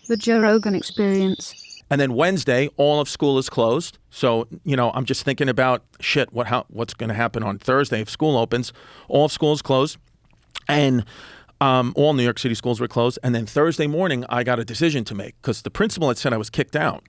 The Joe Rogan Experience. And then Wednesday, all of school is closed. So, I'm just thinking about, shit, what's going to happen on Thursday if school opens. All of school is closed. And all New York City schools were closed. And then Thursday morning, I got a decision to make because the principal had said I was kicked out.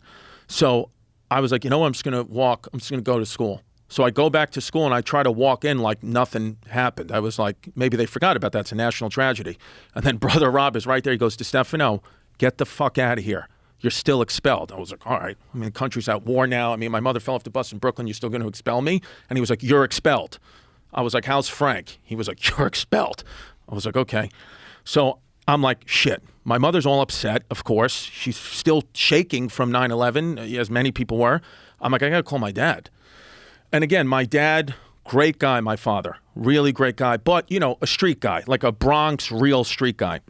So I was like, I'm just going to walk. I'm just going to go to school. So I go back to school and I try to walk in like nothing happened. I was like, maybe they forgot about that. It's a national tragedy. And then Brother Rob is right there. He goes, DiStefano, get the fuck out of here. You're still expelled. I was like, all right. I mean, the country's at war now. I mean, my mother fell off the bus in Brooklyn. You're still going to expel me? And he was like, you're expelled. I was like, how's Frank? He was like, you're expelled. I was like, okay. So I'm like, shit. My mother's all upset, of course. She's still shaking from 9/11, as many people were. I'm like, I got to call my dad. And again, my dad, great guy, my father, really great guy, but, a street guy, like a Bronx real street guy.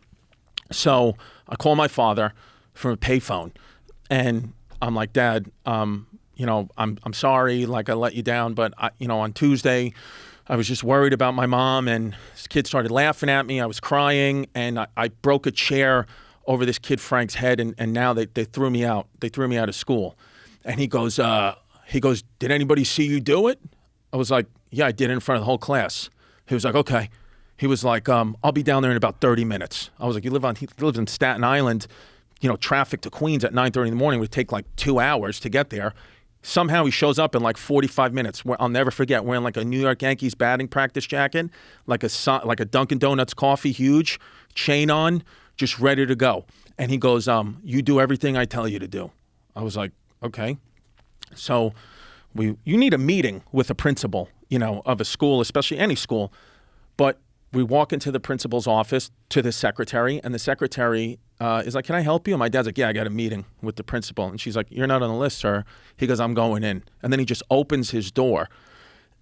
So I call my father from a payphone, and I'm like, Dad, I'm sorry, like I let you down, but on Tuesday, I was just worried about my mom, and this kid started laughing at me. I was crying, and I broke a chair over this kid Frank's head, and now they threw me out. They threw me out of school. And he goes, did anybody see you do it? I was like, yeah, I did it in front of the whole class. He was like, okay. He was like, I'll be down there in about 30 minutes. I was like, he lives in Staten Island. Traffic to Queens at 9:30 in the morning would take like 2 hours to get there. Somehow he shows up in like 45 minutes. I'll never forget, wearing like a New York Yankees batting practice jacket, like a Dunkin' Donuts coffee, huge, chain on, just ready to go. And he goes, you do everything I tell you to do. I was like, okay. So you need a meeting with a principal, of a school, especially any school. But we walk into the principal's office to the secretary, and the secretary is like, can I help you? And my dad's like, yeah, I got a meeting with the principal. And she's like, you're not on the list, sir. He goes, I'm going in. And then he just opens his door,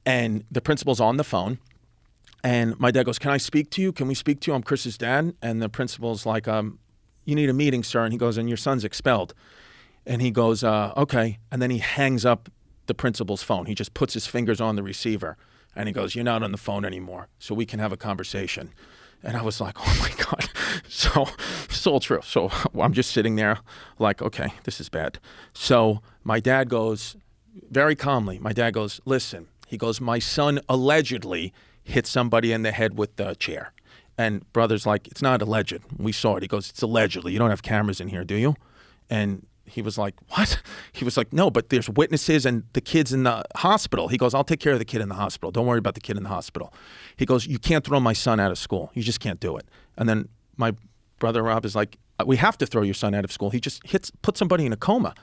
and the principal's on the phone. And my dad goes, can I speak to you? Can we speak to you? I'm Chris's dad. And the principal's like, you need a meeting, sir. And he goes, and your son's expelled. And he goes, okay. And then he hangs up the principal's phone. He just puts his fingers on the receiver. And he goes, you're not on the phone anymore, so we can have a conversation. And I was like, oh, my God. So it's all true. So I'm just sitting there like, okay, this is bad. So my dad goes, very calmly, listen. He goes, my son allegedly hit somebody in the head with the chair. And brother's like, it's not alleged. We saw it. He goes, it's allegedly. You don't have cameras in here, do you? And he was like, what? He was like, no, but there's witnesses and the kid's in the hospital. He goes, I'll take care of the kid in the hospital. Don't worry about the kid in the hospital. He goes, you can't throw my son out of school. You just can't do it. And then my brother Rob is like, we have to throw your son out of school. He just put somebody in a coma.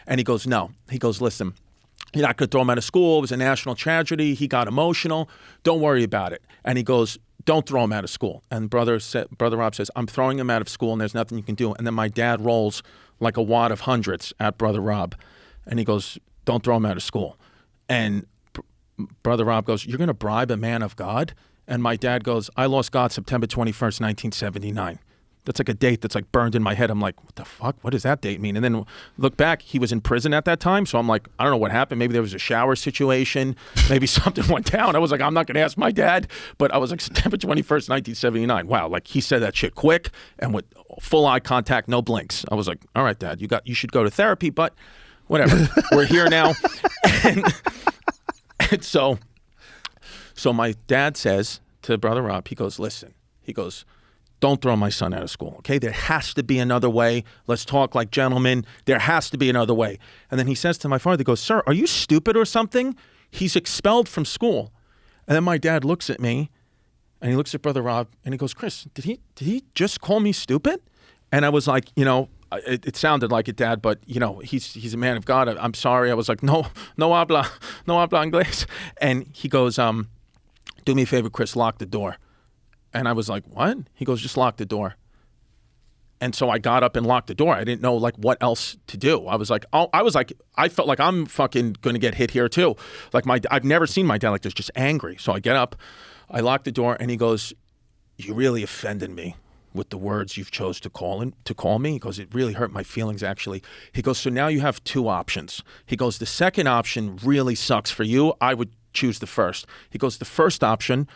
And he goes, no. He goes, listen, you're not going to throw him out of school. It was a national tragedy. He got emotional. Don't worry about it. And he goes, don't throw him out of school. And brother Rob says, I'm throwing him out of school and there's nothing you can do. And then my dad rolls like a wad of hundreds at Brother Rob. And he goes, don't throw him out of school. And Brother Rob goes, you're going to bribe a man of God? And my dad goes, I lost God September 21st, 1979. That's like a date that's like burned in my head. I'm like, what the fuck? What does that date mean? And then look back, he was in prison at that time. So I'm like, I don't know what happened. Maybe there was a shower situation. Maybe something went down. I was like, I'm not going to ask my dad. But I was like, September 21st, 1979. Wow. Like he said that shit quick and with full eye contact, no blinks. I was like, all right, Dad, you should go to therapy, but whatever. We're here now. And so my dad says to Brother Rob, he goes, listen, he goes, don't throw my son out of school, okay? There has to be another way. Let's talk like gentlemen. There has to be another way. And then he says to my father, he goes, sir, are you stupid or something? He's expelled from school. And then my dad looks at me, and he looks at Brother Rob, and he goes, Chris, did he just call me stupid? And I was like, it sounded like it, Dad, but, he's a man of God. I'm sorry. I was like, no habla inglés. And he goes, do me a favor, Chris, lock the door. And I was like, what? He goes, just lock the door. And so I got up and locked the door. I didn't know like what else to do. I felt like I'm fucking going to get hit here too. Like I've never seen my dad like this, just angry. So I get up, I lock the door, and he goes, you really offended me with the words you've chose to call me. He goes, it really hurt my feelings actually. He goes, so now you have two options. He goes, the second option really sucks for you. I would choose the first. He goes, the first option,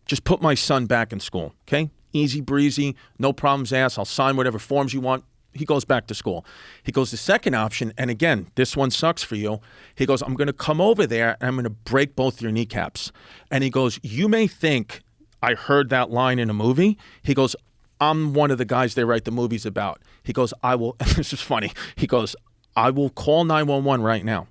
just put my son back in school, okay? Easy breezy, no problems asked. I'll sign whatever forms you want. he goes back to school. He goes, the second option, and again, this one sucks for you. He goes, I'm going to come over there and I'm going to break both your kneecaps. And he goes, you may think I heard that line in a movie. He goes, I'm one of the guys they write the movies about. He goes, I will, this is funny. He goes, I will call 911 right now.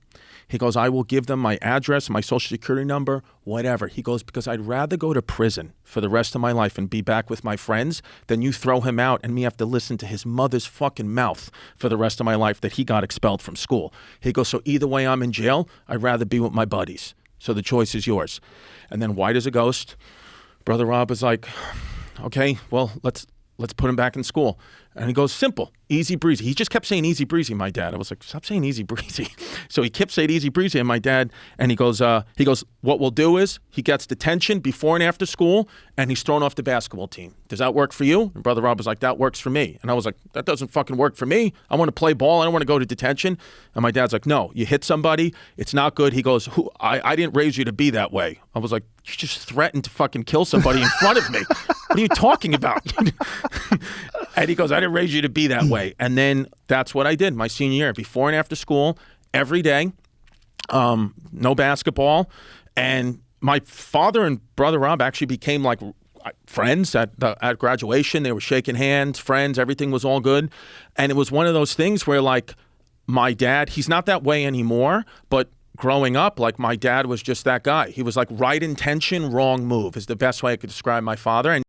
He goes, I will give them my address, my social security number, whatever. He goes, because I'd rather go to prison for the rest of my life and be back with my friends than you throw him out and me have to listen to his mother's fucking mouth for the rest of my life that he got expelled from school. He goes, so either way I'm in jail, I'd rather be with my buddies. So the choice is yours. And then white as a ghost, Brother Rob was like, okay, well, let's put him back in school. And he goes, simple, easy breezy. He just kept saying easy breezy, my dad. I was like, stop saying easy breezy. So he kept saying easy breezy, and my dad, and he goes, what we'll do is he gets detention before and after school, and he's thrown off the basketball team. Does that work for you? And Brother Rob was like, that works for me. And I was like, that doesn't fucking work for me. I want to play ball. I don't want to go to detention. And my dad's like, no, you hit somebody. It's not good. He goes, I didn't raise you to be that way. I was like, you just threatened to fucking kill somebody in front of me. What are you talking about? And he goes, I didn't raise you to be that way. And then that's what I did my senior year, before and after school, every day, no basketball. And my father and Brother Rob actually became like friends at graduation. They were shaking hands, friends, everything was all good. And it was one of those things where like my dad, he's not that way anymore, but growing up, like my dad was just that guy. He was like right intention, wrong move is the best way I could describe my father. And